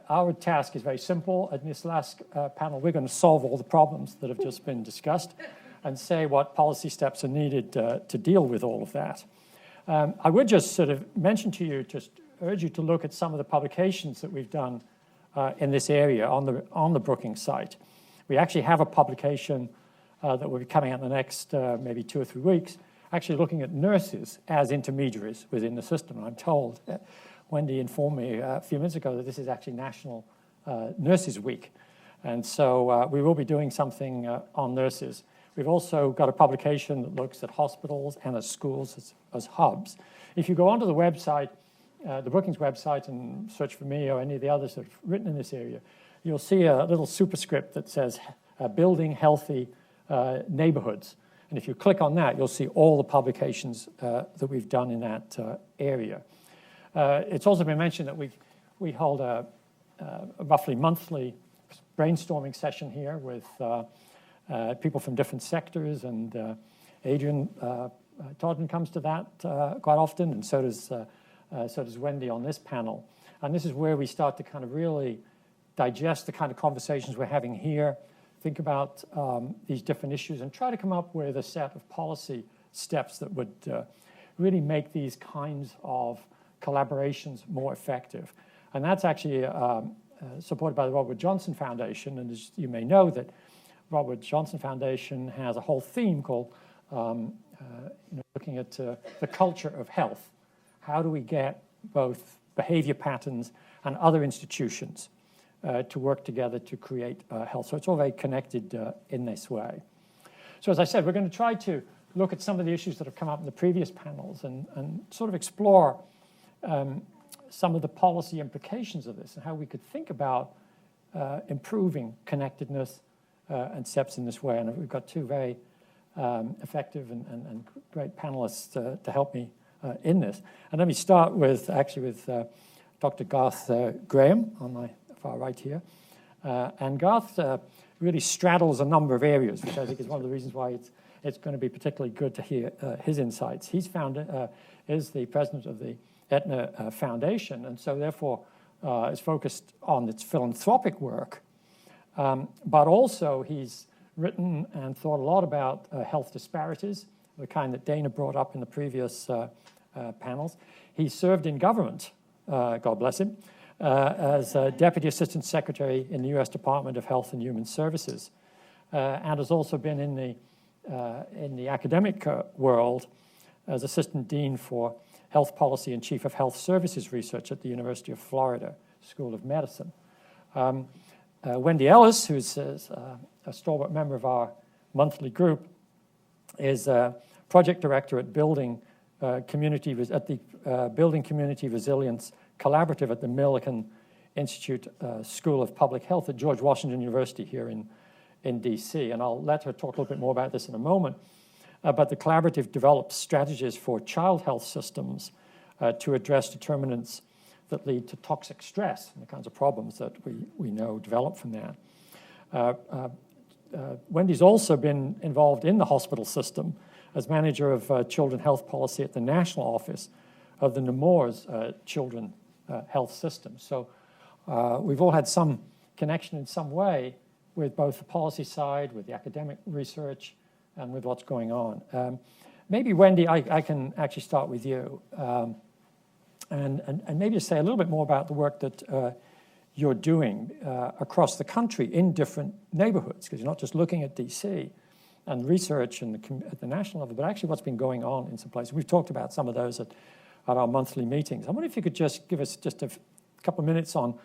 our task is very simple. In this last panel, we're going to solve all the problems that have just been discussed and say what policy steps are needed to deal with all of that. I would just sort of mention to you, just urge you to look at some of the publications that we've done in this area on the Brookings site. We actually have a publication that will be coming out in the next maybe 2 or 3 weeks, actually looking at nurses as intermediaries within the system. And I'm told, Wendy informed me a few minutes ago that this is actually National Nurses Week. And so we will be doing something on nurses. We've also got a publication that looks at hospitals and at schools as hubs. If you go onto the website, the Brookings website, and search for me or any of the others that have written in this area, you'll see a little superscript that says building healthy neighborhoods. And if you click on that, you'll see all the publications that we've done in that area. It's also been mentioned that we hold a roughly monthly brainstorming session here with people from different sectors, and Adrian Todden comes to that quite often, and so does Wendy on this panel. And this is where we start to kind of really digest the kind of conversations we're having here, think about these different issues, and try to come up with a set of policy steps that would really make these kinds of collaborations more effective. And that's actually supported by the Robert Johnson Foundation. And as you may know, that Robert Johnson Foundation has a whole theme called looking at the culture of health. How do we get both behavior patterns and other institutions to work together to create health? So it's all very connected in this way. So as I said, we're going to try to look at some of the issues that have come up in the previous panels and sort of explore some of the policy implications of this and how we could think about improving connectedness and steps in this way. And we've got 2 very effective and great panelists to help me in this. And let me start with Dr. Garth Graham on my far right here. And Garth really straddles a number of areas, which I think is one of the reasons why it's going to be particularly good to hear his insights. He's is the president of the Aetna Foundation, and so therefore is focused on its philanthropic work. But also he's written and thought a lot about health disparities, the kind that Dana brought up in the previous panels. He served in government, God bless him, as Deputy Assistant Secretary in the U.S. Department of Health and Human Services, and has also been in the academic world as Assistant Dean for Health Policy and Chief of Health Services Research at the University of Florida School of Medicine. Wendy Ellis, who's a stalwart member of our monthly group, is Project Director at Building Community Resilience Collaborative at the Millikan Institute School of Public Health at George Washington University here in D.C. And I'll let her talk a little bit more about this in a moment. But the collaborative develops strategies for child health systems to address determinants that lead to toxic stress and the kinds of problems that we know develop from that. Wendy's also been involved in the hospital system as manager of children health policy at the national office of the Nemours Children Health System. So we've all had some connection in some way with both the policy side, with the academic research, and with what's going on. Maybe, Wendy, I can actually start with you, and maybe say a little bit more about the work that you're doing across the country in different neighborhoods, because you're not just looking at D.C. and research at the national level, but actually what's been going on in some places. We've talked about some of those at our monthly meetings. I wonder if you could just give us just a couple of minutes on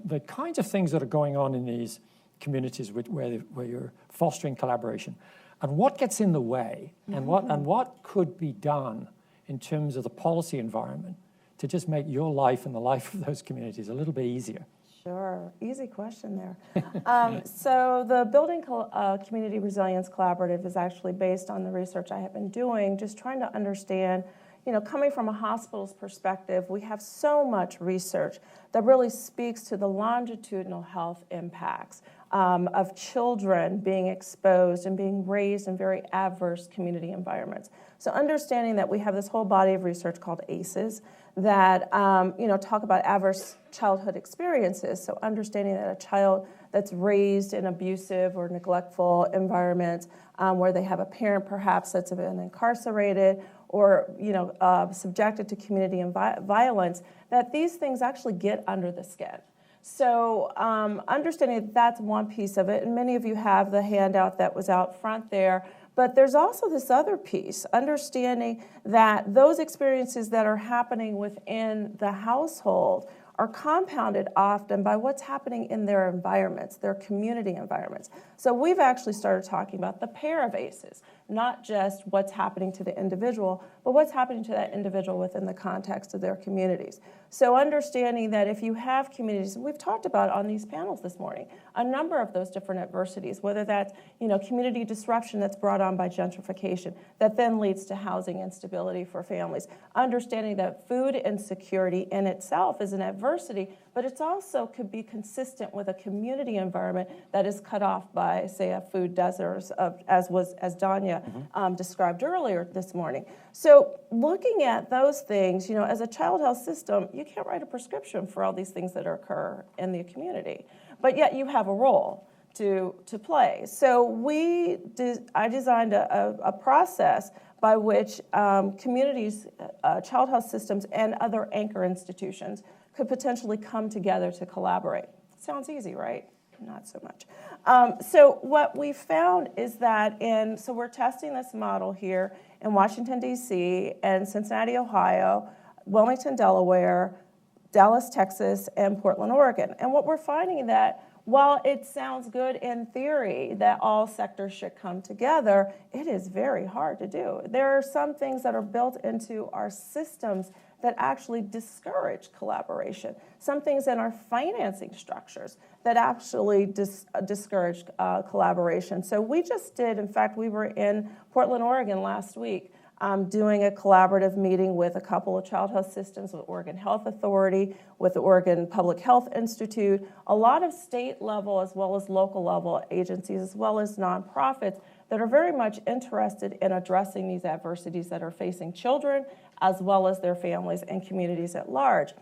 the kinds of things that are going on in these communities where you're fostering collaboration, and what gets in the way, and what could be done in terms of the policy environment to just make your life and the life of those communities a little bit easier. Sure, easy question there. So the Building Community Resilience Collaborative is actually based on the research I have been doing, just trying to understand, coming from a hospital's perspective, we have so much research that really speaks to the longitudinal health impacts of children being exposed and being raised in very adverse community environments. So understanding that we have this whole body of research called ACEs that talk about adverse childhood experiences. So understanding that a child that's raised in abusive or neglectful environments where they have a parent perhaps that's been incarcerated or subjected to community violence, that these things actually get under the skin. So understanding that's one piece of it, and many of you have the handout that was out front there, but there's also this other piece, understanding that those experiences that are happening within the household are compounded often by what's happening in their environments, their community environments. So we've actually started talking about the pair of ACEs, not just what's happening to the individual, but what's happening to that individual within the context of their communities. So understanding that if you have communities, and we've talked about on these panels this morning, a number of those different adversities, whether that's community disruption that's brought on by gentrification, that then leads to housing instability for families. Understanding that food insecurity in itself is an adversity, but it's also could be consistent with a community environment that is cut off by, say, a food desert, as Danya described earlier this morning. So looking at those things, as a child health system, you can't write a prescription for all these things that occur in the community, but yet you have a role to play. So I designed a process by which communities, child health systems, and other anchor institutions could potentially come together to collaborate. Sounds easy, right? Not so much. So what we found is that so we're testing this model here in Washington, D.C., and Cincinnati, Ohio, Wilmington, Delaware, Dallas, Texas, and Portland, Oregon. And what we're finding that while it sounds good in theory that all sectors should come together, it is very hard to do. There are some things that are built into our systems that actually discourage collaboration. Some things in our financing structures that actually discourage collaboration. So we just did, in fact, we were in Portland, Oregon last week doing a collaborative meeting with a couple of child health systems, with Oregon Health Authority, with the Oregon Public Health Institute, a lot of state level as well as local level agencies, as well as nonprofits that are very much interested in addressing these adversities that are facing children as well as their families and communities at large.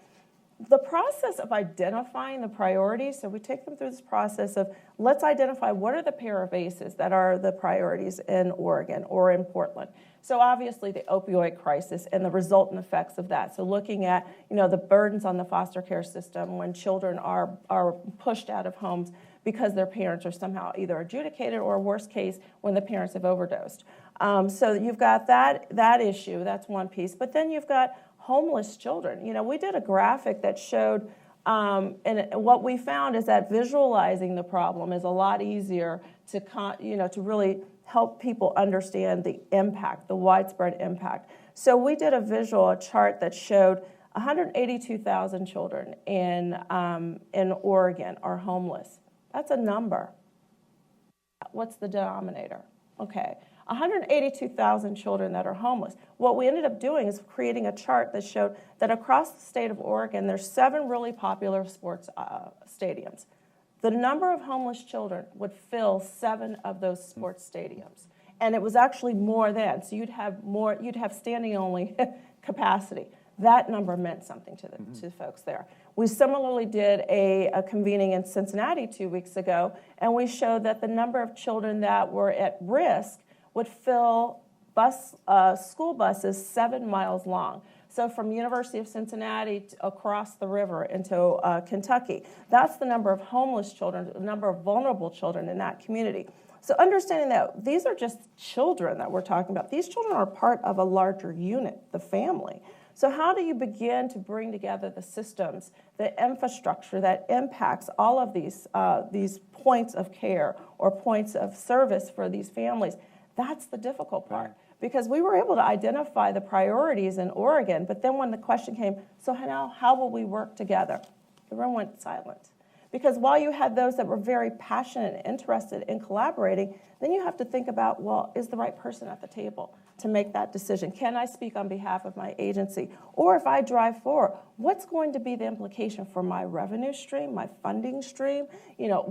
The process of identifying the priorities, so we take them through this process of let's identify what are the pair of ACEs that are the priorities in Oregon or in Portland. So obviously the opioid crisis and the resultant effects of that. So looking at the burdens on the foster care system when children are pushed out of homes because their parents are somehow either adjudicated or, worst case, when the parents have overdosed. So you've got that issue, that's one piece. But then you've got homeless children. We did a graphic that showed, and what we found is that visualizing the problem is a lot easier to really help people understand the impact, the widespread impact. So we did a chart that showed 182,000 children in Oregon are homeless. That's a number. What's the denominator? Okay, 182,000 children that are homeless. What we ended up doing is creating a chart that showed that across the state of Oregon, there's 7 really popular sports stadiums. The number of homeless children would fill 7 of those sports stadiums. And it was actually more than, so you'd have standing only capacity. That number meant something to the folks there. We similarly did a convening in Cincinnati 2 weeks ago, and we showed that the number of children that were at risk would fill school buses 7 miles long. So from University of Cincinnati across the river into Kentucky. That's the number of homeless children, the number of vulnerable children in that community. So understanding that these are just children that we're talking about. These children are part of a larger unit, the family. So how do you begin to bring together the systems, the infrastructure that impacts all of these points of care or points of service for these families? That's the difficult part. Right. Because we were able to identify the priorities in Oregon, but then when the question came, so now how will we work together? The room went silent. Because while you had those that were very passionate and interested in collaborating, then you have to think about, well, is the right person at the table? to make that decision? Can I speak on behalf of my agency? Or if I drive forward, what's going to be the implication for my revenue stream, my funding stream?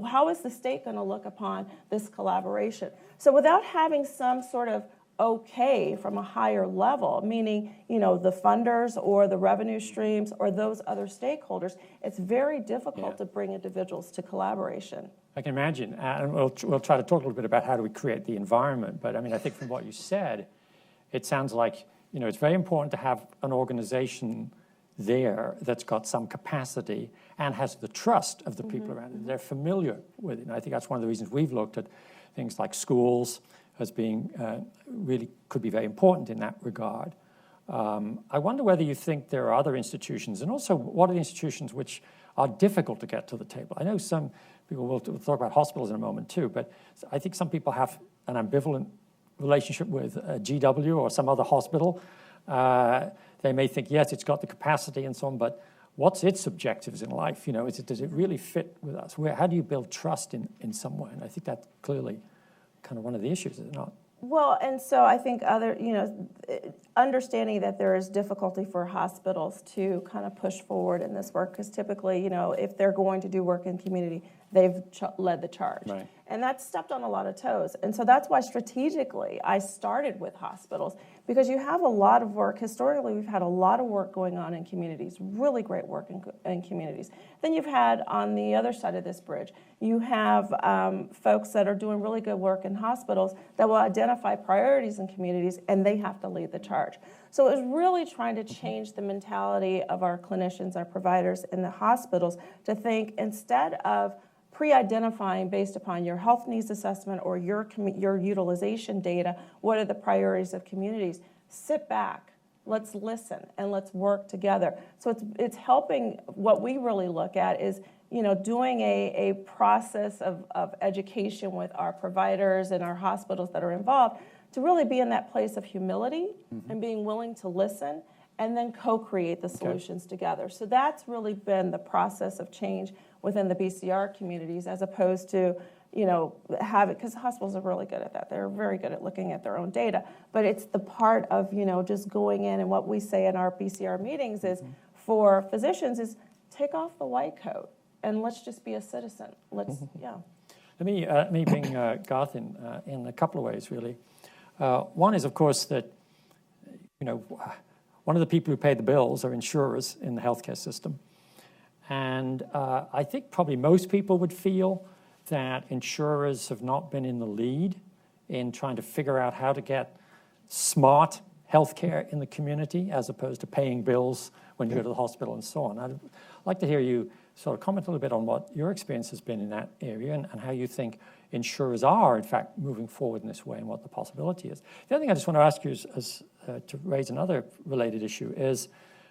How is the state going to look upon this collaboration? So without having some sort of okay from a higher level, meaning, the funders or the revenue streams or those other stakeholders, it's very difficult to bring individuals to collaboration. I can imagine, and we'll try to talk a little bit about how do we create the environment, but I think from what you said, it sounds like, it's very important to have an organization there that's got some capacity and has the trust of the people around it. They're familiar with it, and I think that's one of the reasons we've looked at things like schools as being really could be very important in that regard. I wonder whether you think there are other institutions, and also what are the institutions which are difficult to get to the table? I know some people will talk about hospitals in a moment too, but I think some people have an ambivalent relationship with GW or some other hospital. They may think, yes, it's got the capacity and so on, but what's its objectives in life? Does it really fit with us? How do you build trust in some way? And I think that's clearly kind of one of the issues, is it not? Well, and so I think understanding that there is difficulty for hospitals to kind of push forward in this work, because typically, if they're going to do work in community, they've led the charge. Right. And that's stepped on a lot of toes. And so that's why strategically I started with hospitals, because you have a lot of work. Historically, we've had a lot of work going on in communities, really great work in communities. Then you've had, on the other side of this bridge, you have folks that are doing really good work in hospitals that will identify priorities in communities, and they have to lead the charge. So it was really trying to change the mentality of our clinicians, our providers in the hospitals, to think, instead of pre-identifying based upon your health needs assessment or your utilization data, what are the priorities of communities? Sit back, let's listen, and let's work together. So it's helping. What we really look at is, doing a process of education with our providers and our hospitals that are involved, to really be in that place of humility and being willing to listen and then co-create the solutions together. So that's really been the process of change within the BCR communities, as opposed to, because hospitals are really good at that. They're very good at looking at their own data. But it's the part of, just going in, and what we say in our BCR meetings is, for physicians, is take off the white coat and let's just be a citizen. Let's, Let me bring Garth in a couple of ways, really. One is, of course, that, one of the people who pay the bills are insurers in the healthcare system. And I think probably most people would feel that insurers have not been in the lead in trying to figure out how to get smart healthcare in the community, as opposed to paying bills when you go to the hospital and so on. I'd like to hear you sort of comment a little bit on what your experience has been in that area, and how you think insurers are, in fact, moving forward in this way, and what the possibility is. The other thing I just want to ask you is to raise another related issue is,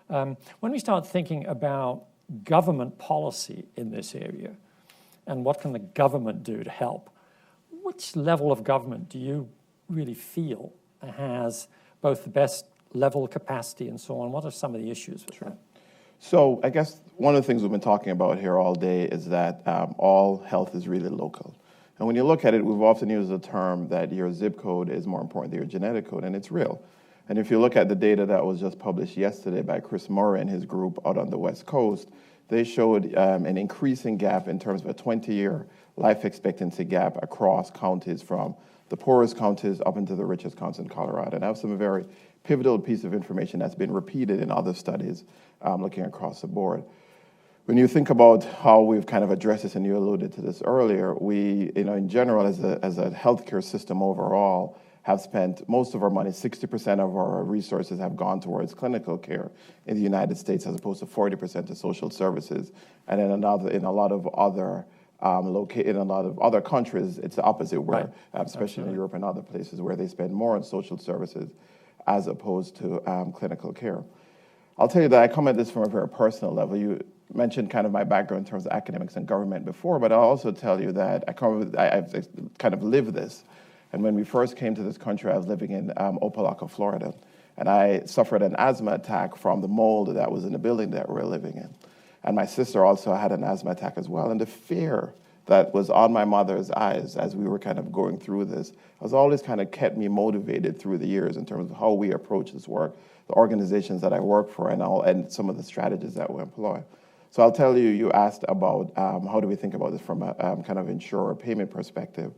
when we start thinking about government policy in this area, and what can the government do to help, which level of government do you really feel has both the best level of capacity and so on? What are some of the issues with that? So I guess one of the things we've been talking about here all day is that all health is really local. And when you look at it, we've often used the term that your zip code is more important than your genetic code, and it's real. And if you look at the data that was just published yesterday by Chris Murray and his group out on the West Coast, they showed an increasing gap in terms of a 20-year life expectancy gap across counties, from the poorest counties up into the richest counties in Colorado. And I have some very pivotal piece of information that's been repeated in other studies looking across the board. When you think about how we've kind of addressed this, and you alluded to this earlier, we, in general, as a healthcare system overall, have spent most of our money, 60% of our resources have gone towards clinical care in the United States, as opposed to 40% to social services. And in a lot of other countries, it's the opposite, where, especially in Europe and other places, where they spend more on social services as opposed to clinical care. I'll tell you that I come at this from a very personal level. You mentioned kind of my background in terms of academics and government before, but I'll also tell you that I've kind of lived this. And when we first came to this country, I was living in Opelika, Florida, and I suffered an asthma attack from the mold that was in the building that we were living in. And my sister also had an asthma attack as well, and the fear that was on my mother's eyes as we were kind of going through this has always kind of kept me motivated through the years in terms of how we approach this work, the organizations that I work for, and some of the strategies that we employ. So I'll tell you, you asked about how do we think about this from a kind of insurer payment perspective.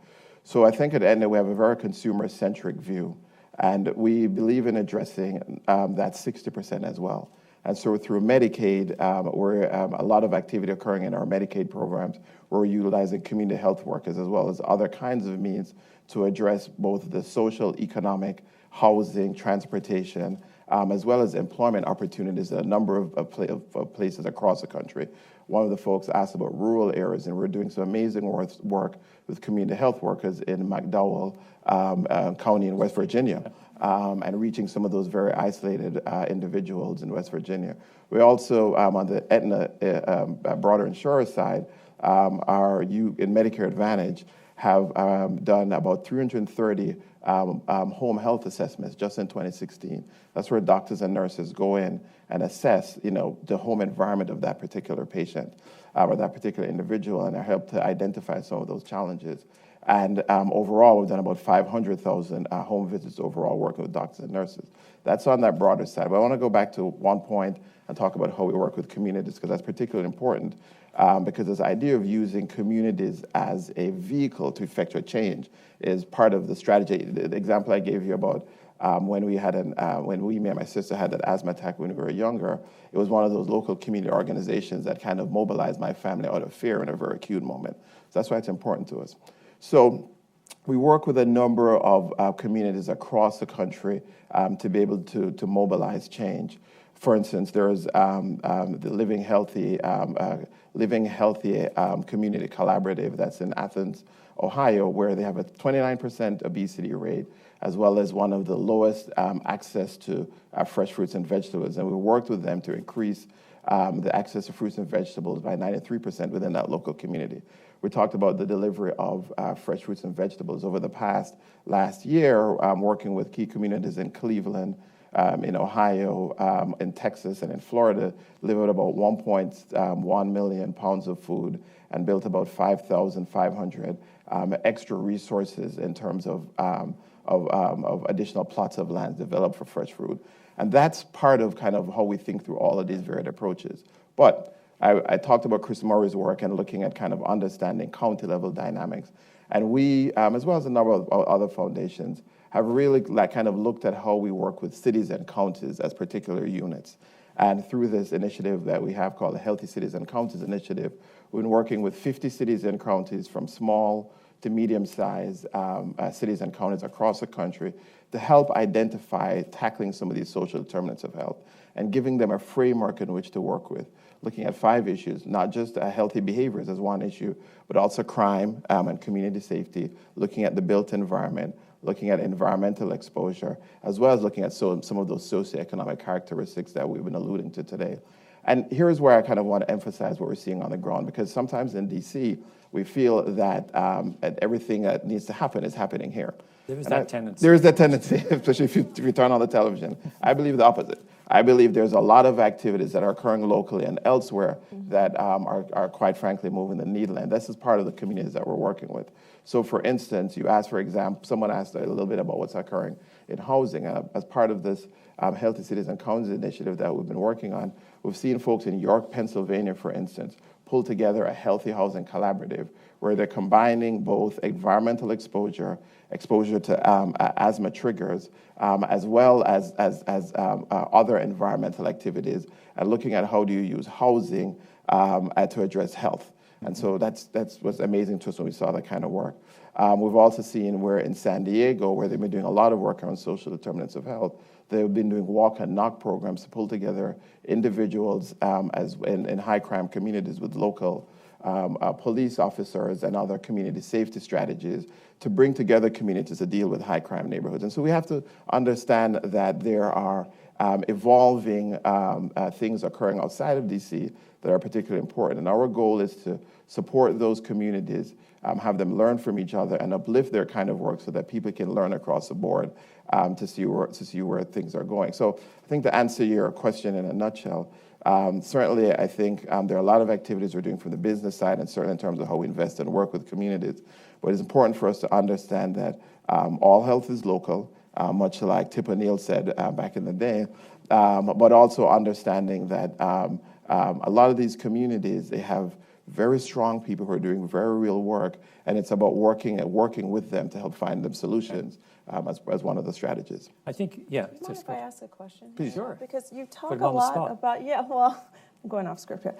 So I think at the end we have a very consumer-centric view, and we believe in addressing that 60% as well. And so through Medicaid, where a lot of activity occurring in our Medicaid programs, we're utilizing community health workers as well as other kinds of means to address both the social, economic, housing, transportation, as well as employment opportunities in a number of places across the country. One of the folks asked about rural areas, and we're doing some amazing work with community health workers in McDowell County in West Virginia. And reaching some of those very isolated individuals in West Virginia. We also, on the Aetna broader insurer side, in Medicare Advantage, have done about 330 home health assessments just in 2016. That's where doctors and nurses go in and assess, the home environment of that particular patient or that particular individual, and help to identify some of those challenges. And overall, we've done about 500,000 home visits overall working with doctors and nurses. That's on that broader side. But I want to go back to one point and talk about how we work with communities, because that's particularly important, because this idea of using communities as a vehicle to effectuate change is part of the strategy. The example I gave you about when me and my sister had that asthma attack when we were younger, it was one of those local community organizations that kind of mobilized my family out of fear in a very acute moment. So that's why it's important to us. So we work with a number of communities across the country to be able to mobilize change. For instance, there's the Living Healthy Community Collaborative that's in Athens, Ohio, where they have a 29% obesity rate, as well as one of the lowest access to fresh fruits and vegetables. And we worked with them to increase the access to fruits and vegetables by 93% within that local community. We talked about the delivery of fresh fruits and vegetables over the last year, working with key communities in Cleveland, in Ohio, in Texas, and in Florida, delivered about 1.1 million pounds of food and built about 5,500 extra resources in terms of additional plots of land developed for fresh fruit. And that's part of kind of how we think through all of these varied approaches. But I talked about Chris Murray's work and looking at kind of understanding county-level dynamics. And we, as well as a number of other foundations, have really kind of looked at how we work with cities and counties as particular units. And through this initiative that we have called the Healthy Cities and Counties Initiative, we've been working with 50 cities and counties from small to medium-sized cities and counties across the country to help identify tackling some of these social determinants of health and giving them a framework in which to work with, looking at 5 issues, not just healthy behaviors as one issue, but also crime and community safety, looking at the built environment, looking at environmental exposure, as well as looking at some of those socioeconomic characteristics that we've been alluding to today. And here's where I kind of want to emphasize what we're seeing on the ground, because sometimes in DC, we feel that everything that needs to happen is happening here. There is that tendency. There is that tendency, especially if you turn on the television. I believe the opposite. I believe there's a lot of activities that are occurring locally and elsewhere that are quite frankly moving the needle, and this is part of the communities that we're working with. So for instance, you asked, for example, someone asked a little bit about what's occurring in housing. As part of this Healthy Cities and Counties initiative that we've been working on, we've seen folks in York, Pennsylvania, for instance, pull together a healthy housing collaborative where they're combining both environmental exposure to asthma triggers, as well as other environmental activities, and looking at how do you use housing to address health. And so that's what's amazing to us when we saw that kind of work. We've also seen where in San Diego, where they've been doing a lot of work on social determinants of health, they've been doing walk and knock programs to pull together individuals as in high crime communities with local police officers and other community safety strategies to bring together communities to deal with high crime neighborhoods. And so we have to understand that there are evolving things occurring outside of DC that are particularly important. And our goal is to support those communities, have them learn from each other, and uplift their kind of work so that people can learn across the board to see where things are going. So I think to answer your question in a nutshell, certainly I think there are a lot of activities we're doing from the business side, and certainly in terms of how we invest and work with communities. But it's important for us to understand that all health is local, much like Tip O'Neill said back in the day, but also understanding that a lot of these communities, they have very strong people who are doing very real work, and it's about working with them to help find them solutions as one of the strategies. I think, yeah. Do you mind if I ask a question? Please. Sure. Because you talk Put it a on the lot spot. about, I'm going off script here.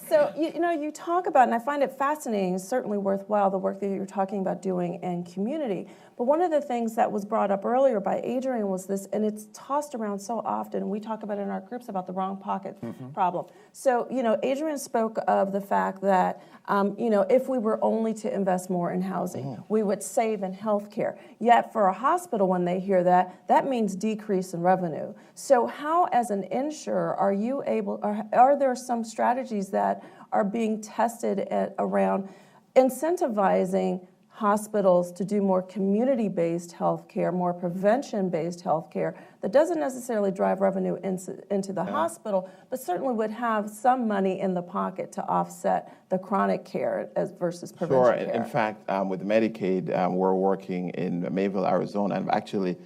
So, you talk about, and I find it fascinating, certainly worthwhile, the work that you're talking about doing in community. But one of the things that was brought up earlier by Adrian was this, and it's tossed around so often, we talk about it in our groups about the wrong pocket problem. So, Adrian spoke of the fact that, if we were only to invest more in housing, we would save in healthcare. Yet for a hospital, when they hear that, that means decrease in revenue. So how, as an insurer, are you able, are there some strategies that are being tested around incentivizing hospitals to do more community-based healthcare, more prevention-based healthcare that doesn't necessarily drive revenue into the hospital, but certainly would have some money in the pocket to offset the chronic care versus prevention care? Sure. In fact, with Medicaid, we're working in Mayville, Arizona, and actually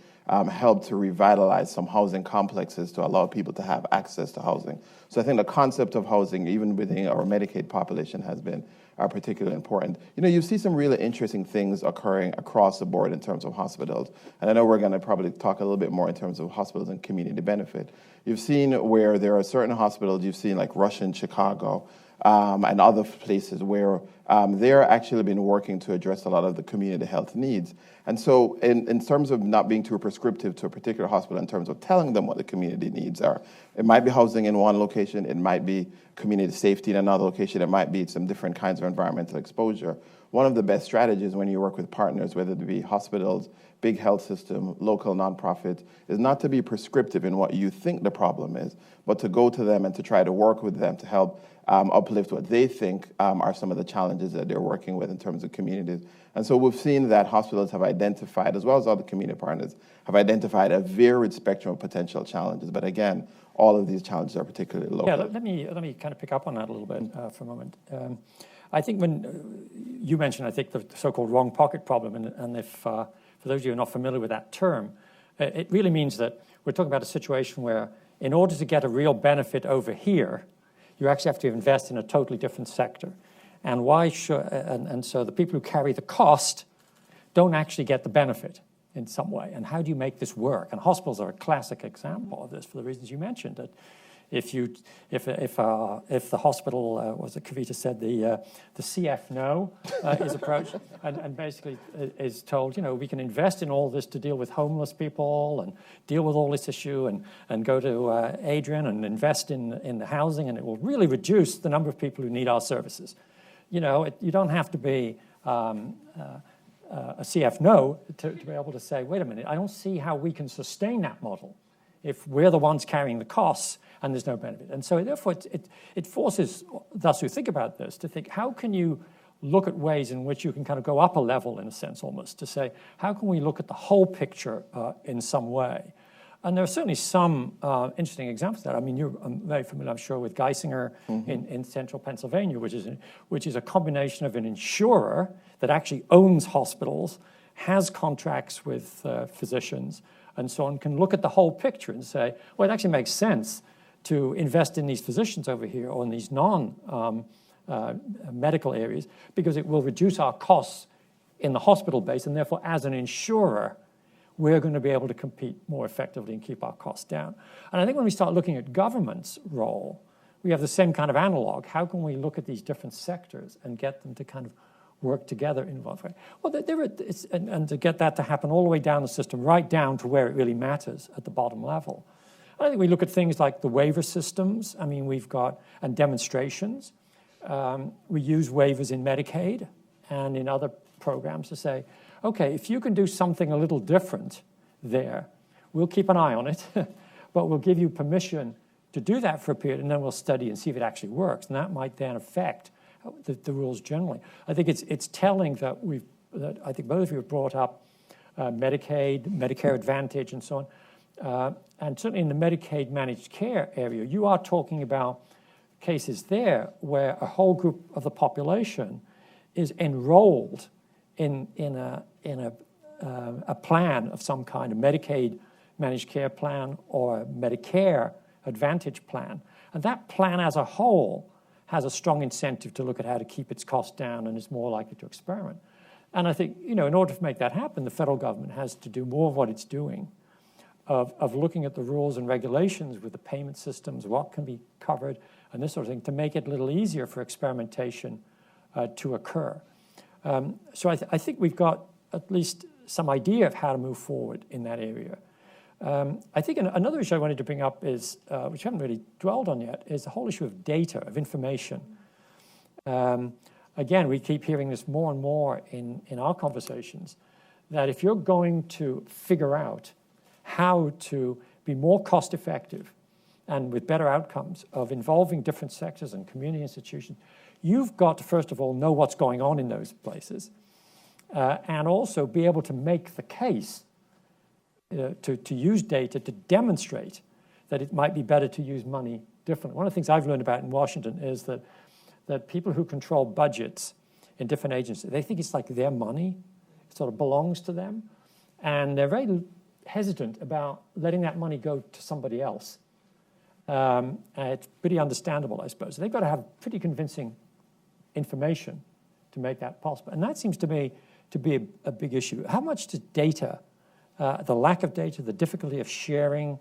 helped to revitalize some housing complexes to allow people to have access to housing. So I think the concept of housing, even within our Medicaid population, has been particularly important. You see some really interesting things occurring across the board in terms of hospitals. And I know we're going to probably talk a little bit more in terms of hospitals and community benefit. You've seen where there are certain hospitals, you've seen like Rush in Chicago, and other places where they're actually been working to address a lot of the community health needs. And so in terms of not being too prescriptive to a particular hospital in terms of telling them what the community needs are, it might be housing in one location, it might be community safety in another location, it might be some different kinds of environmental exposure. One of the best strategies when you work with partners, whether it be hospitals, big health system, local nonprofits, is not to be prescriptive in what you think the problem is, but to go to them and to try to work with them to help uplift what they think are some of the challenges that they're working with in terms of communities. And so we've seen that hospitals have identified, as well as other community partners, have identified a varied spectrum of potential challenges. But again, all of these challenges are particularly local. Yeah, let me kind of pick up on that a little bit for a moment. I think when you mentioned, I think, the so-called wrong pocket problem, and if for those of you who are not familiar with that term, it really means that we're talking about a situation where in order to get a real benefit over here, you actually have to invest in a totally different sector. And why should, and so the people who carry the cost don't actually get the benefit in some way. And how do you make this work? And hospitals are a classic example of this for the reasons you mentioned. That if the hospital, was it Kavita said, the CF no is approached and basically is told, we can invest in all this to deal with homeless people and deal with all this issue and go to Adrian and invest in the housing, and it will really reduce the number of people who need our services. You don't have to be a CF no to be able to say, wait a minute, I don't see how we can sustain that model if we're the ones carrying the costs and there's no benefit. And so therefore it forces thus who think about this to think, how can you look at ways in which you can kind of go up a level in a sense almost to say, how can we look at the whole picture in some way? And there are certainly some interesting examples of that. I mean, you're very familiar, I'm sure, with Geisinger in central Pennsylvania, which is a combination of an insurer that actually owns hospitals, has contracts with physicians, and so on, can look at the whole picture and say, well, it actually makes sense to invest in these physicians over here or in these non-medical areas because it will reduce our costs in the hospital base, and therefore, as an insurer, we're going to be able to compete more effectively and keep our costs down. And I think when we start looking at government's role, we have the same kind of analog. How can we look at these different sectors and get them to kind of work together in one way? Well, and to get that to happen all the way down the system, right down to where it really matters at the bottom level. I think we look at things like the waiver systems. I mean, we've got, and demonstrations. We use waivers in Medicaid and in other programs to say, okay, if you can do something a little different there, we'll keep an eye on it, but we'll give you permission to do that for a period, and then we'll study and see if it actually works. And that might then affect the rules generally. I think it's telling that I think both of you have brought up Medicaid, Medicare Advantage, and so on. And certainly in the Medicaid managed care area, you are talking about cases there where a whole group of the population is enrolled in a plan of some kind, a Medicaid managed care plan or a Medicare Advantage plan. And that plan as a whole has a strong incentive to look at how to keep its costs down and is more likely to experiment. And I think, in order to make that happen, the federal government has to do more of what it's doing, of looking at the rules and regulations with the payment systems, what can be covered, and this sort of thing, to make it a little easier for experimentation to occur. So I think we've got at least some idea of how to move forward in that area. I think another issue I wanted to bring up is, which I haven't really dwelled on yet, is the whole issue of data, of information. Again, we keep hearing this more and more in our conversations, that if you're going to figure out how to be more cost effective and with better outcomes of involving different sectors and community institutions, you've got to, first of all, know what's going on in those places, and also be able to make the case to use data to demonstrate that it might be better to use money differently. One of the things I've learned about in Washington is that people who control budgets in different agencies, they think it's like their money. It sort of belongs to them. And they're very hesitant about letting that money go to somebody else. And it's pretty understandable, I suppose. They've got to have pretty convincing information to make that possible. And that seems to me to be a big issue. How much does data, the lack of data, the difficulty of sharing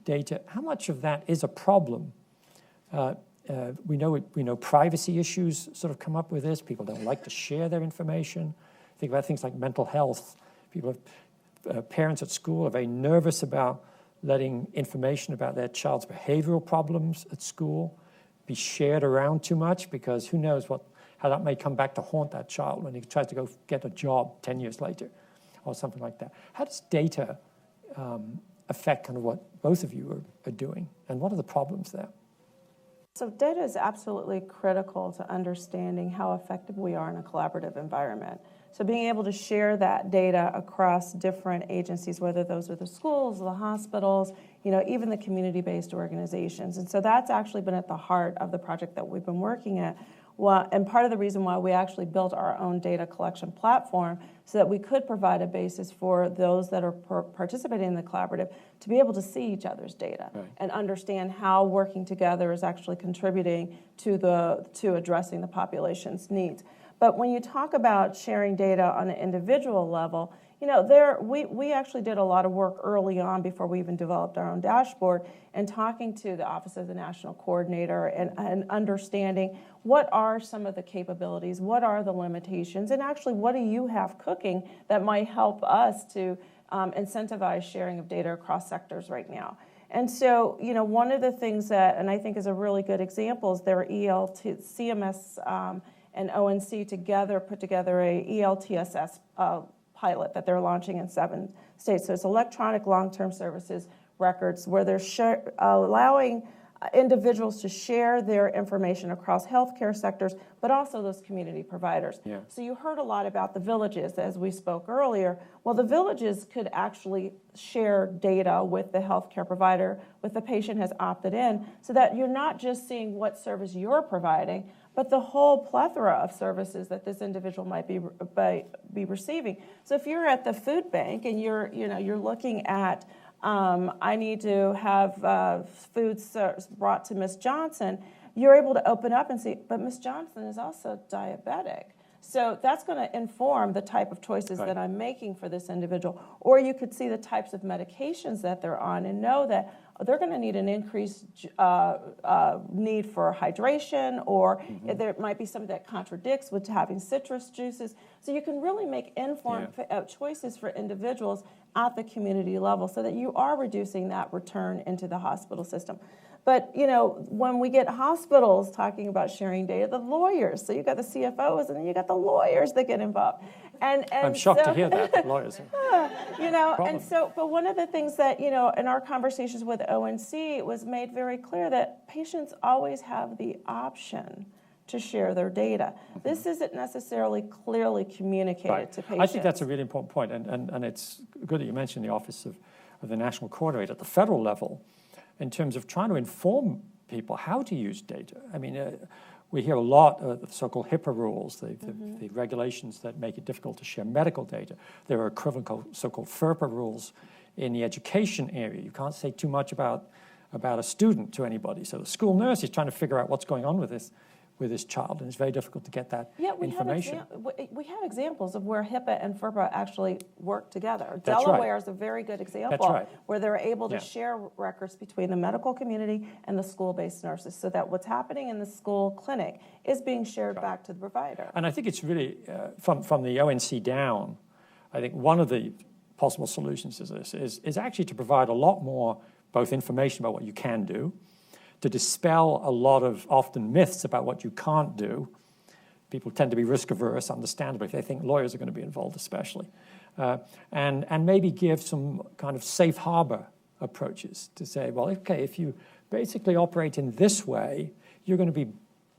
data, how much of that is a problem? We know privacy issues sort of come up with this. People don't like to share their information. Think about things like mental health. Parents at school are very nervous about letting information about their child's behavioral problems at school be shared around too much, because who knows how that may come back to haunt that child when he tries to go get a job 10 years later or something like that. How does data affect kind of what both of you are doing, and what are the problems there? So data is absolutely critical to understanding how effective we are in a collaborative environment. So being able to share that data across different agencies, whether those are the schools, the hospitals, even the community-based organizations. And so that's actually been at the heart of the project that we've been working at. Well, and part of the reason why we actually built our own data collection platform, so that we could provide a basis for those that are participating in the collaborative to be able to see each other's data, right, and understand how working together is actually contributing to addressing the population's needs. But when you talk about sharing data on an individual level, we actually did a lot of work early on before we even developed our own dashboard, and talking to the Office of the National Coordinator and understanding what are some of the capabilities, what are the limitations, and actually what do you have cooking that might help us to incentivize sharing of data across sectors right now. And so, one of the things that, and I think is a really good example, is their CMS and ONC together put together a ELTSS pilot that they're launching in 7 states. So it's electronic long-term services records, where they're allowing individuals to share their information across healthcare sectors, but also those community providers. Yeah. So you heard a lot about the villages, as we spoke earlier. Well, the villages could actually share data with the healthcare provider, with the patient has opted in, so that you're not just seeing what service you're providing, but the whole plethora of services that this individual might be receiving. So if you're at the food bank and you're looking at, I need to have food brought to Miss Johnson, you're able to open up and see, but Miss Johnson is also diabetic. So that's going to inform the type of choices that I'm making for this individual. Or you could see the types of medications that they're on and know that they're going to need an increased need for hydration, or there might be something that contradicts with having citrus juices. So you can really make informed choices for individuals at the community level, so that you are reducing that return into the hospital system. But, when we get hospitals talking about sharing data, the lawyers, so you got the CFOs and then you got the lawyers that get involved. I'm shocked to hear that, lawyers. You know, Problem. and so, but one of the things that, you know, in our conversations with ONC, it was made very clear that patients always have the option to share their data. This isn't necessarily clearly communicated to patients. I think that's a really important point, and it's good that you mentioned the Office of the National Coordinator at the federal level in terms of trying to inform people how to use data. I mean, we hear a lot of the so-called HIPAA rules, the regulations that make it difficult to share medical data. There are equivalent so-called FERPA rules in the education area. You can't say too much about a student to anybody. So the school nurse is trying to figure out what's going on with this child, and it's very difficult to get that information. We have examples of where HIPAA and FERPA actually work together. That's Delaware right. is a very good example That's right. where they're able to share records between the medical community and the school-based nurses, so that what's happening in the school clinic is being shared back to the provider. And I think it's really, from the ONC down, I think one of the possible solutions to this is actually to provide a lot more both information about what you can do, to dispel a lot of often myths about what you can't do. People tend to be risk averse, understandably, if they think lawyers are going to be involved especially. And maybe give some kind of safe harbor approaches to say, well, okay, if you basically operate in this way, you're going to be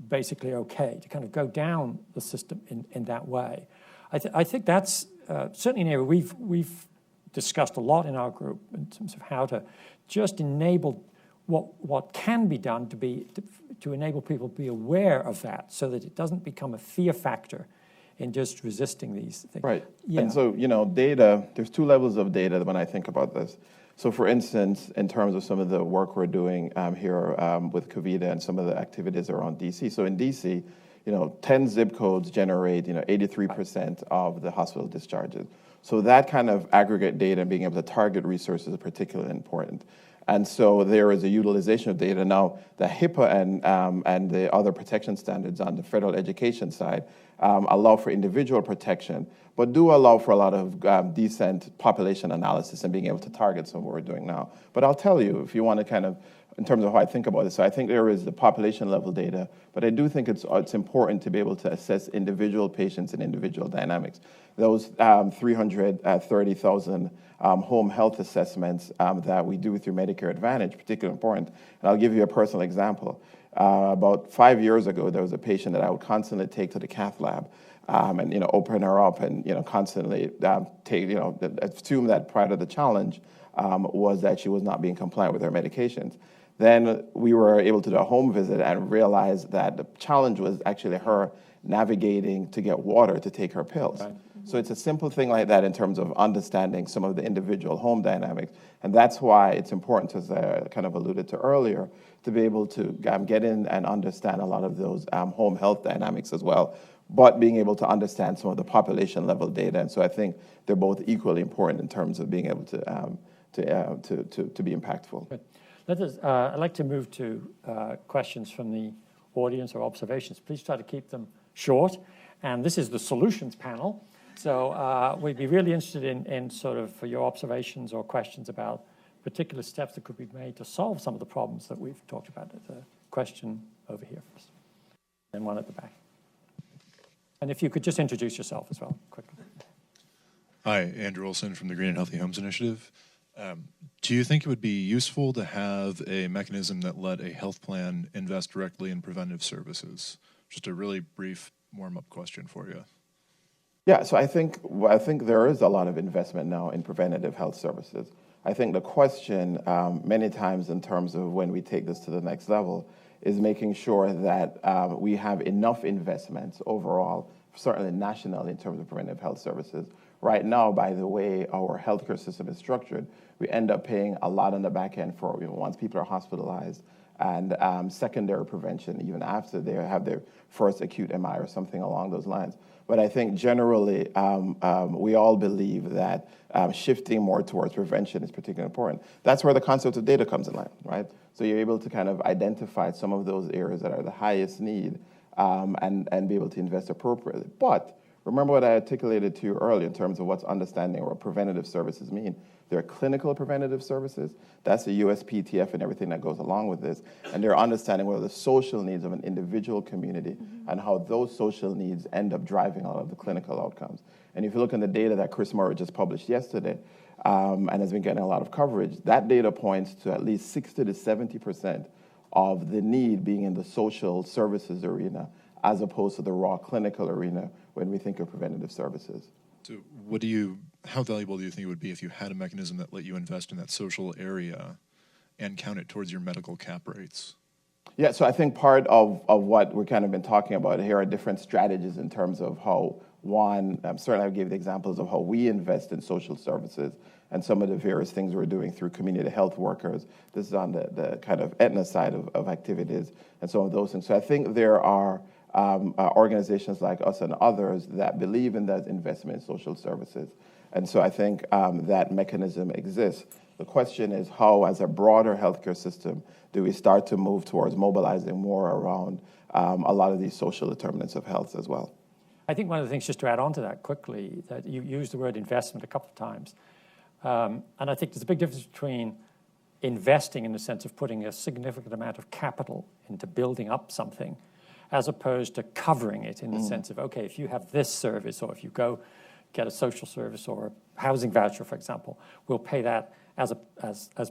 basically okay, to kind of go down the system in that way. I think that's certainly an area we've discussed a lot in our group in terms of how to just enable what can be done to enable people to be aware of that, so that it doesn't become a fear factor in just resisting these things. Right. Yeah. And so, you know, data, there's two levels of data when I think about this. So for instance, in terms of some of the work we're doing here with Kavita and some of the activities around DC. So in DC, you know, 10 zip codes generate, 83% of the hospital discharges. So that kind of aggregate data and being able to target resources is particularly important. And so there is a utilization of data. Now, the HIPAA and the other protection standards on the federal education side allow for individual protection, but do allow for a lot of decent population analysis and being able to target some of what we're doing now. But I'll tell you, if you want to kind of, in terms of how I think about this, so I think there is the population level data, but I do think it's important to be able to assess individual patients and individual dynamics. Those 330,000 home health assessments that we do through Medicare Advantage, particularly important. And I'll give you a personal example. About 5 years ago, there was a patient that I would constantly take to the cath lab and open her up and constantly assume that part of the challenge was that she was not being compliant with her medications. Then we were able to do a home visit and realize that the challenge was actually her navigating to get water to take her pills. Right. So it's a simple thing like that in terms of understanding some of the individual home dynamics. And that's why it's important, as I kind of alluded to earlier, to be able to get in and understand a lot of those home health dynamics as well, but being able to understand some of the population level data. And so I think they're both equally important in terms of being able to be impactful. Good. I'd like to move to questions from the audience or observations. Please try to keep them short. And this is the solutions panel. So we'd be really interested in sort of for your observations or questions about particular steps that could be made to solve some of the problems that we've talked about. There's a question over here first, and one at the back. And if you could just introduce yourself as well, quickly. Hi, Andrew Olson from the Green and Healthy Homes Initiative. Do you think it would be useful to have a mechanism that let a health plan invest directly in preventive services? Just a really brief warm-up question for you. Yeah, so I think there is a lot of investment now in preventative health services. I think the question many times in terms of when we take this to the next level is making sure that we have enough investments overall, certainly nationally, in terms of preventive health services. Right now, by the way our healthcare system is structured, we end up paying a lot on the back end for once people are hospitalized and secondary prevention, even after they have their first acute MI or something along those lines. But I think generally we all believe that shifting more towards prevention is particularly important. That's where the concept of data comes in line, right? So you're able to kind of identify some of those areas that are the highest need and be able to invest appropriately. But remember what I articulated to you earlier in terms of what's understanding what preventative services mean. There are clinical preventative services. That's the USPTF and everything that goes along with this. And they're understanding what are the social needs of an individual community and how those social needs end up driving all of the clinical outcomes. And if you look in the data that Chris Murray just published yesterday, and has been getting a lot of coverage, that data points to at least 60 to 70% of the need being in the social services arena as opposed to the raw clinical arena when we think of preventative services. So how valuable do you think it would be if you had a mechanism that let you invest in that social area and count it towards your medical cap rates? Yeah, so I think part of what we've kind of been talking about here are different strategies in terms of how certainly I gave the examples of how we invest in social services and some of the various things we're doing through community health workers. This is on the kind of Aetna side of activities and some of those things. So I think there are organizations like us and others that believe in that investment in social services. And so I think that mechanism exists. The question is how, as a broader healthcare system, do we start to move towards mobilizing more around a lot of these social determinants of health as well? I think one of the things, just to add on to that quickly, that you used the word investment a couple of times. And I think there's a big difference between investing in the sense of putting a significant amount of capital into building up something, as opposed to covering it in the sense of, okay, if you have this service, or if you go get a social service or a housing voucher, for example, we'll pay that as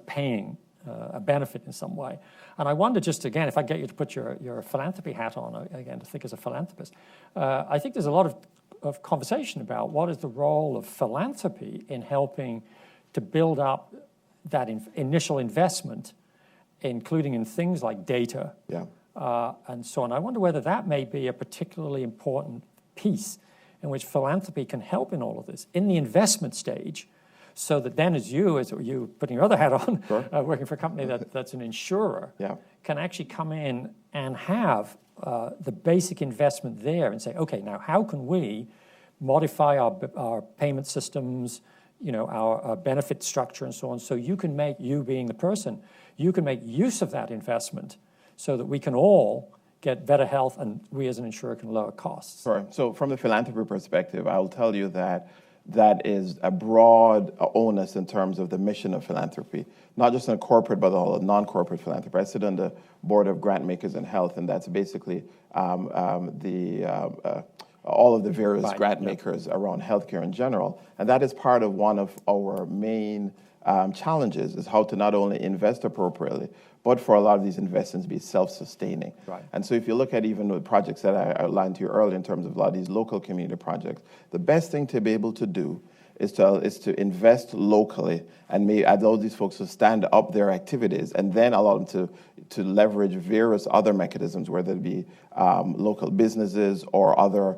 paying a benefit in some way. And I wonder, just again, if I get you to put your philanthropy hat on again, to think as a philanthropist, I think there's a lot of conversation about what is the role of philanthropy in helping to build up that initial investment, including in things like data, and so on. I wonder whether that may be a particularly important piece in which philanthropy can help in all of this, in the investment stage, so that then as you putting your other hat on, working for a company that's an insurer, can actually come in and have the basic investment there and say, okay, now how can we modify our payment systems, our benefit structure and so on, so you being the person, you can make use of that investment so that we can all get better health and we as an insurer can lower costs. Sure. So from the philanthropy perspective, I will tell you that is a broad onus in terms of the mission of philanthropy, not just in a corporate, but all non-corporate philanthropy. I sit on the board of Grant Makers in Health, and that's basically all of the various grant makers around healthcare in general. And that is part of one of our main challenges, is how to not only invest appropriately, but for a lot of these investments be self-sustaining. And so if you look at even the projects that I outlined to you earlier in terms of a lot of these local community projects, the best thing to be able to do is to invest locally and allow these folks to stand up their activities and then allow them to leverage various other mechanisms, whether it be local businesses or other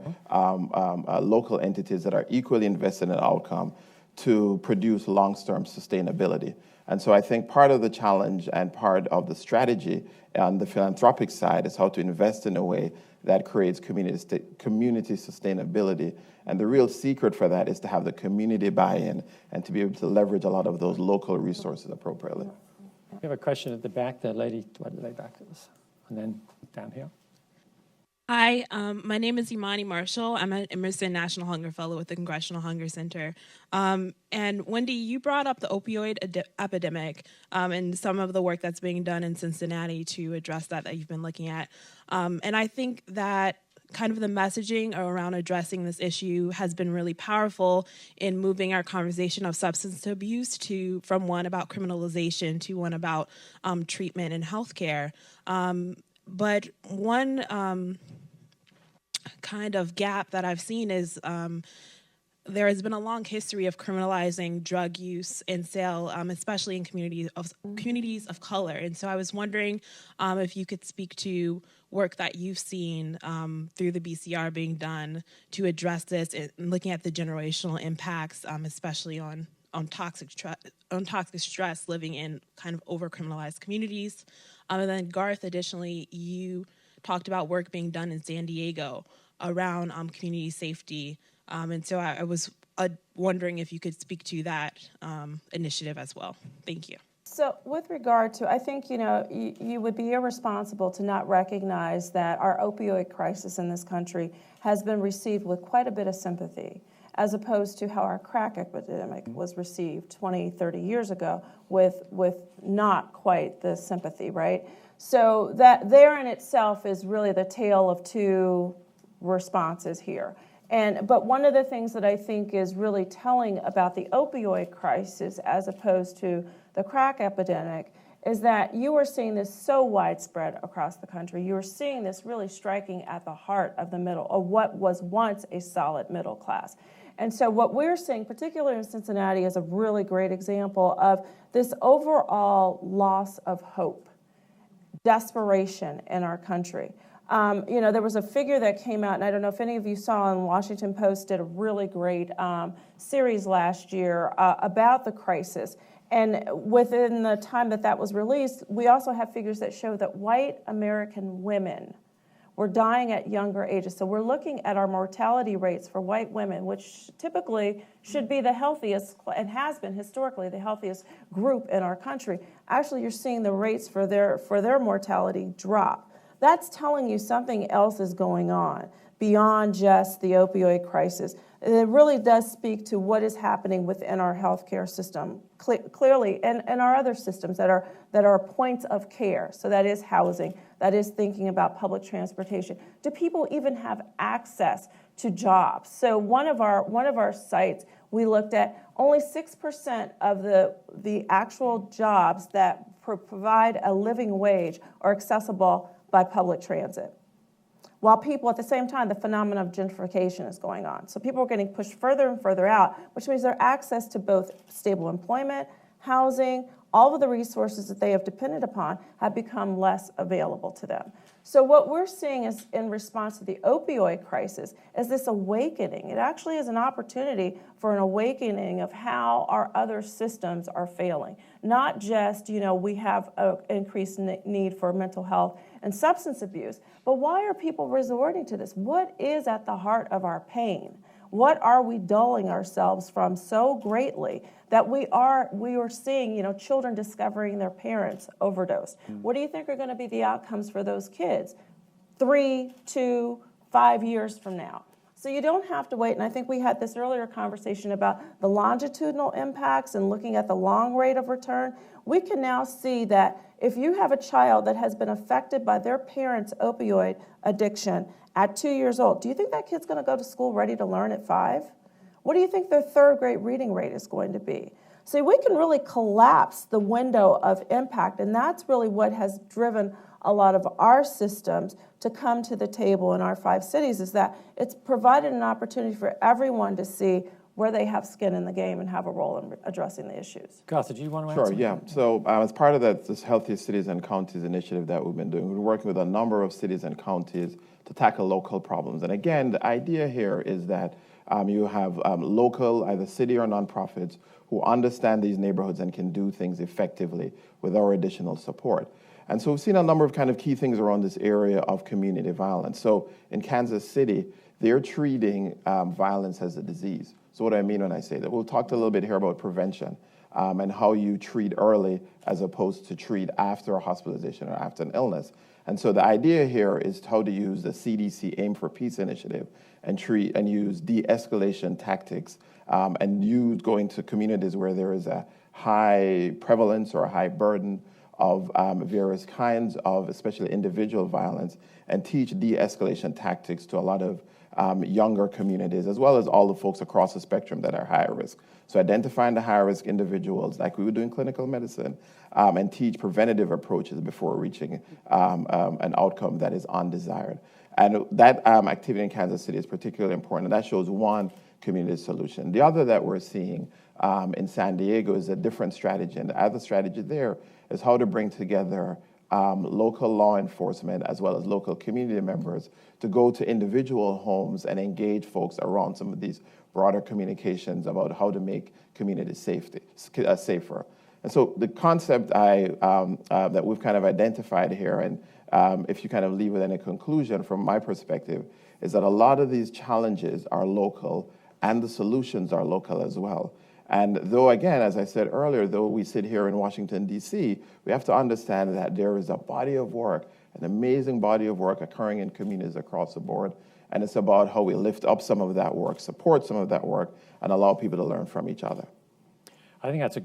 local entities that are equally invested in an outcome to produce long-term sustainability. And so I think part of the challenge and part of the strategy on the philanthropic side is how to invest in a way that creates community sustainability. And the real secret for that is to have the community buy-in and to be able to leverage a lot of those local resources appropriately. We have a question at the back there, lady, right way back to us, and then down here. Hi, my name is Imani Marshall. I'm an Emerson National Hunger Fellow with the Congressional Hunger Center. And Wendy, you brought up the opioid epidemic and some of the work that's being done in Cincinnati to address that you've been looking at. And I think that kind of the messaging around addressing this issue has been really powerful in moving our conversation of substance abuse from one about criminalization to one about treatment and healthcare. But one kind of gap that I've seen is there has been a long history of criminalizing drug use and sale, especially in communities of color. And so I was wondering if you could speak to work that you've seen through the BCR being done to address this and looking at the generational impacts, especially on toxic stress living in kind of over-criminalized communities. And then Garth, additionally, you talked about work being done in San Diego around community safety. And so I was wondering if you could speak to that initiative as well. Thank you. So with regard to, I think, you would be irresponsible to not recognize that our opioid crisis in this country has been received with quite a bit of sympathy. as opposed to how our crack epidemic was received 20, 30 years ago with not quite the sympathy, right? So that there in itself is really the tale of two responses here. But one of the things that I think is really telling about the opioid crisis as opposed to the crack epidemic is that you are seeing this so widespread across the country. You are seeing this really striking at the heart of the middle, of what was once a solid middle class. And so what we're seeing, particularly in Cincinnati, is a really great example of this overall loss of hope, desperation in our country. There was a figure that came out, and I don't know if any of you saw, and Washington Post did a really great series last year about the crisis. And within the time that was released, we also have figures that show that white American women were dying at younger ages. So we're looking at our mortality rates for white women, which typically should be the healthiest, and has been historically the healthiest group in our country. Actually, you're seeing the rates for their mortality drop. That's telling you something else is going on beyond just the opioid crisis. It really does speak to what is happening within our healthcare system, clearly, and our other systems that are points of care. So that is housing, that is thinking about public transportation. Do people even have access to jobs? So one of our sites, we looked at only 6% of the actual jobs that provide a living wage are accessible by public transit. While people, at the same time, the phenomenon of gentrification is going on. So people are getting pushed further and further out, which means their access to both stable employment, housing, all of the resources that they have depended upon have become less available to them. So what we're seeing is, in response to the opioid crisis, is this awakening. It actually is an opportunity for an awakening of how our other systems are failing. Not just, we have an increased need for mental health and substance abuse, but why are people resorting to this? What is at the heart of our pain? What are we dulling ourselves from so greatly that we are seeing, children discovering their parents overdosed? What do you think are going to be the outcomes for those kids 3, 2, 5 years from now? So you don't have to wait, and I think we had this earlier conversation about the longitudinal impacts and looking at the long rate of return. We can now see that if you have a child that has been affected by their parents' opioid addiction at 2 years old, do you think that kid's going to go to school ready to learn at 5? What do you think their third grade reading rate is going to be? See, we can really collapse the window of impact, and that's really what has driven a lot of our systems to come to the table in our 5 cities, is that it's provided an opportunity for everyone to see where they have skin in the game and have a role in addressing the issues. Garth, do you want to add Sure, something? yeah. So as part of this Healthiest Cities and Counties initiative that we've been doing, we're working with a number of cities and counties to tackle local problems. And again, the idea here is that you have local, either city or nonprofits, who understand these neighborhoods and can do things effectively with our additional support. And so we've seen a number of kind of key things around this area of community violence. So in Kansas City, they're treating violence as a disease. So what do I mean when I say that? We'll talk a little bit here about prevention and how you treat early as opposed to treat after a hospitalization or after an illness. And so the idea here is how to use the CDC Aim for Peace initiative and treat and use de-escalation tactics and use going to communities where there is a high prevalence or a high burden of various kinds of, especially individual violence, and teach de-escalation tactics to a lot of younger communities, as well as all the folks across the spectrum that are higher risk. So identifying the high-risk individuals, like we would do in clinical medicine, and teach preventative approaches before reaching an outcome that is undesired. And that activity in Kansas City is particularly important, and that shows one community solution. The other that we're seeing in San Diego is a different strategy, and the other strategy there is how to bring together local law enforcement as well as local community members to go to individual homes and engage folks around some of these broader communications about how to make communities safer. And so the concept that we've kind of identified here, and if you kind of leave with any conclusion from my perspective, is that a lot of these challenges are local and the solutions are local as well. And though, again, as I said earlier, though we sit here in Washington, D.C., we have to understand that there is a body of work an amazing body of work occurring in communities across the board. And it's about how we lift up some of that work, support some of that work, and allow people to learn from each other. I think that's a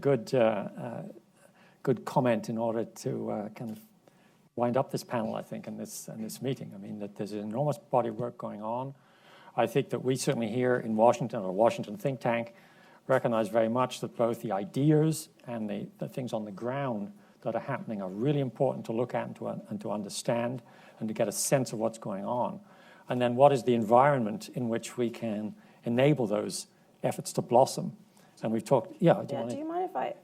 good comment in order to kind of wind up this panel, I think, and this meeting. I mean, that there's an enormous body of work going on. I think that we certainly here in Washington, or Washington think tank, recognize very much that both the ideas and the things on the ground that are happening are really important to look at and to understand and to get a sense of what's going on. And then what is the environment in which we can enable those efforts to blossom? And we've talked, do you mind if I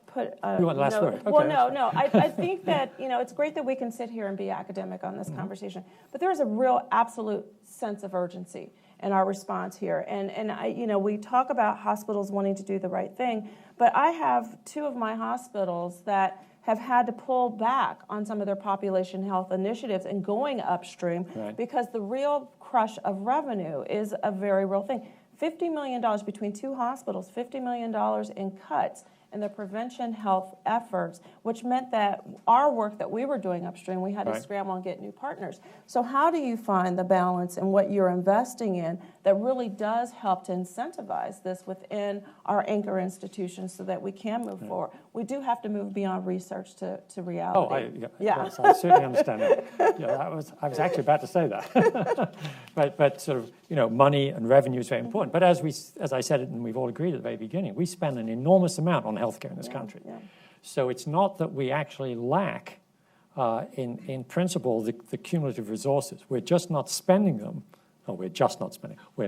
put a You want the last word? Okay, well, no. I think that, it's great that we can sit here and be academic on this conversation, but there is a real absolute sense of urgency in our response here. And we talk about hospitals wanting to do the right thing, but I have two of my hospitals that have had to pull back on some of their population health initiatives and going upstream because the real crush of revenue is a very real thing. $50 million between two hospitals, $50 million in cuts in their prevention health efforts, which meant that our work that we were doing upstream, we had to scramble and get new partners. So how do you find the balance in what you're investing in that really does help to incentivize this within our anchor institutions so that we can move forward? We do have to move beyond research to reality. Yes, I certainly understand that. Yeah, I was actually about to say that. but sort of, money and revenue is very important. But as I said, and we've all agreed at the very beginning, we spend an enormous amount on healthcare in this country. So it's not that we actually lack, in principle, the cumulative resources. We're just not spending them. We're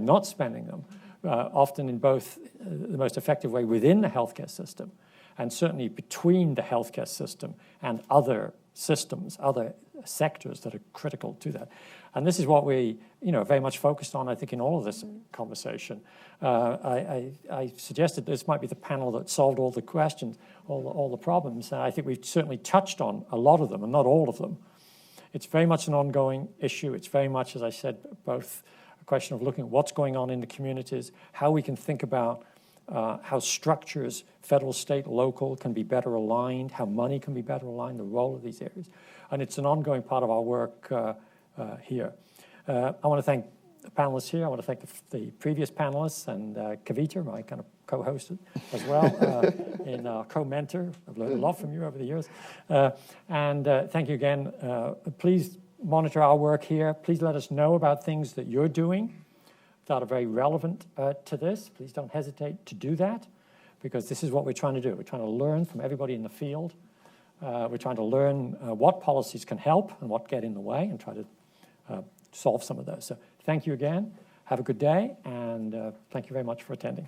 not spending them, often in both the most effective way within the healthcare system, and certainly between the healthcare system and other systems, other sectors that are critical to that. And this is what we, very much focused on, I think, in all of this conversation. I suggested this might be the panel that solved all the questions, all the problems, and I think we've certainly touched on a lot of them, and not all of them. It's very much an ongoing issue. It's very much, as I said, both a question of looking at what's going on in the communities, how we can think about how structures, federal, state, local, can be better aligned, how money can be better aligned, the role of these areas. And it's an ongoing part of our work here. I want to thank the panelists here. I want to thank the previous panelists and Kavita, my kind of co-host as well, and co-mentor. I've learned a lot from you over the years. And thank you again. Please monitor our work here. Please let us know about things that you're doing that are very relevant to this. Please don't hesitate to do that, because this is what we're trying to do. We're trying to learn from everybody in the field. We're trying to learn what policies can help and what get in the way, and try to solve some of those. So thank you again. Have a good day, and thank you very much for attending.